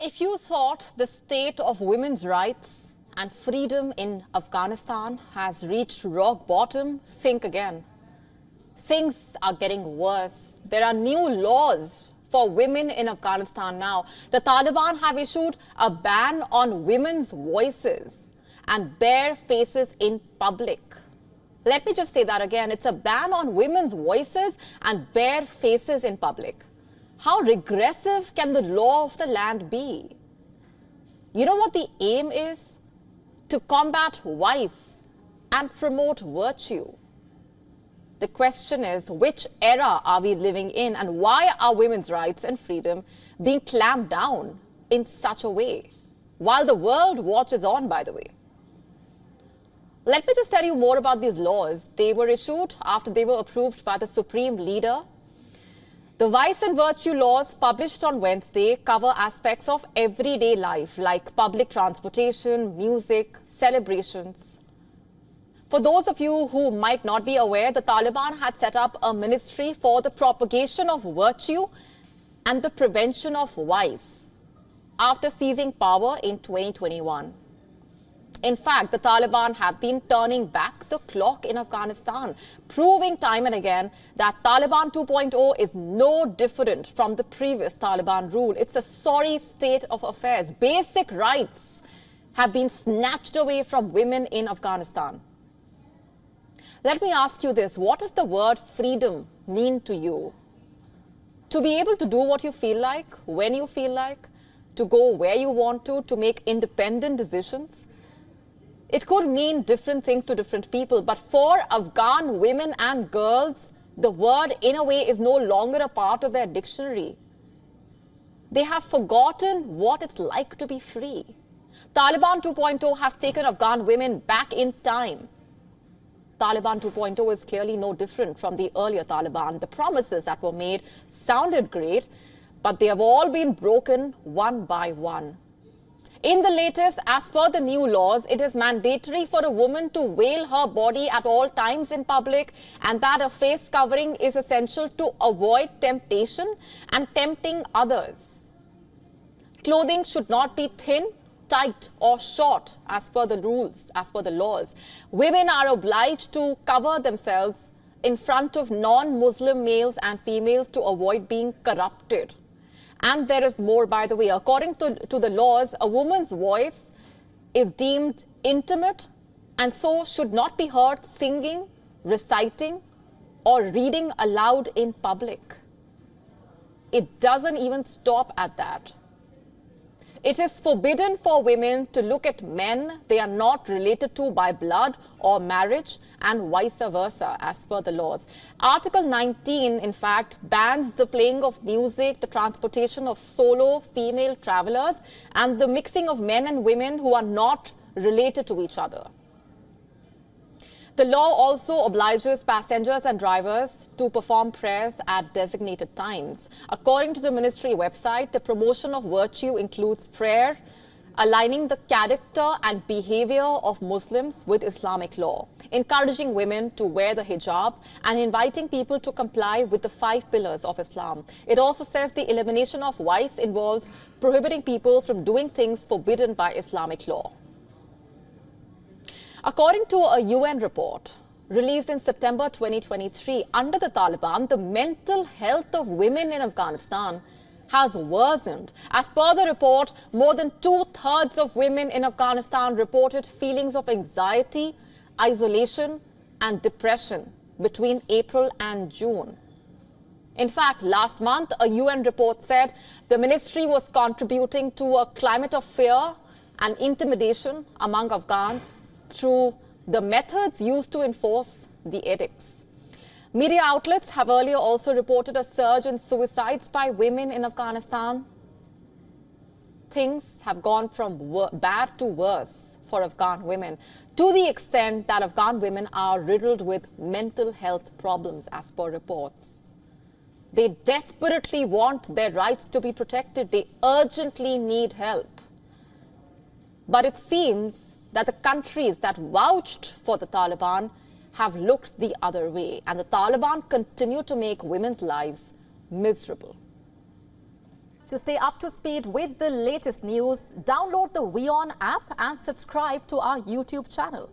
If you thought the state of women's rights and freedom in Afghanistan has reached rock bottom, think again. Things are getting worse. There are new laws for women in Afghanistan now. The Taliban have issued a ban on women's voices and bare faces in public. Let me just say that again. It's a ban on women's voices and bare faces in public. How regressive can the law of the land be? You know what the aim is? To combat vice and promote virtue. The question is, which era are we living in, and why are women's rights and freedom being clamped down in such a way? While the world watches on, by the way. Let me just tell you more about these laws. They were issued after they were approved by the Supreme Leader. The Vice and Virtue laws published on Wednesday cover aspects of everyday life like public transportation, music, celebrations. For those of you who might not be aware, the Taliban had set up a ministry for the propagation of virtue and the prevention of vice after seizing power in 2021. In fact, the Taliban have been turning back the clock in Afghanistan, proving time and again that Taliban 2.0 is no different from the previous Taliban rule. It's a sorry state of affairs. Basic rights have been snatched away from women in Afghanistan. Let me ask you this. What does the word freedom mean to you? To be able to do what you feel like, when you feel like, to go where you want to make independent decisions? It could mean different things to different people, but for Afghan women and girls, the word in a way is no longer a part of their dictionary. They have forgotten what it's like to be free. Taliban 2.0 has taken Afghan women back in time. Taliban 2.0 is clearly no different from the earlier Taliban. The promises that were made sounded great, but they have all been broken one by one. In the latest, as per the new laws, it is mandatory for a woman to veil her body at all times in public, and that a face covering is essential to avoid temptation and tempting others. Clothing should not be thin, tight or short as per the rules, as per the laws. Women are obliged to cover themselves in front of non-Muslim males and females to avoid being corrupted. And there is more, by the way. According to the laws, a woman's voice is deemed intimate and so should not be heard singing, reciting, or reading aloud in public. It doesn't even stop at that. It is forbidden for women to look at men they are not related to by blood or marriage, and vice versa, as per the laws. Article 19, in fact, bans the playing of music, the transportation of solo female travelers, and the mixing of men and women who are not related to each other. The law also obliges passengers and drivers to perform prayers at designated times. According to the ministry website, the promotion of virtue includes prayer, aligning the character and behavior of Muslims with Islamic law, encouraging women to wear the hijab, and inviting people to comply with the 5 pillars of Islam. It also says the elimination of vice involves prohibiting people from doing things forbidden by Islamic law. According to a UN report released in September 2023, under the Taliban, the mental health of women in Afghanistan has worsened. As per the report, more than 2/3 of women in Afghanistan reported feelings of anxiety, isolation, and depression between April and June. In fact, last month, a UN report said the ministry was contributing to a climate of fear and intimidation among Afghans through the methods used to enforce the edicts. Media outlets have earlier also reported a surge in suicides by women in Afghanistan. Things have gone from bad to worse for Afghan women, to the extent that Afghan women are riddled with mental health problems, as per reports. They desperately want their rights to be protected. They urgently need help. But it seems that the countries that vouched for the Taliban have looked the other way, and the Taliban continue to make women's lives miserable. To stay up to speed with the latest news, download the WION app and subscribe to our YouTube channel.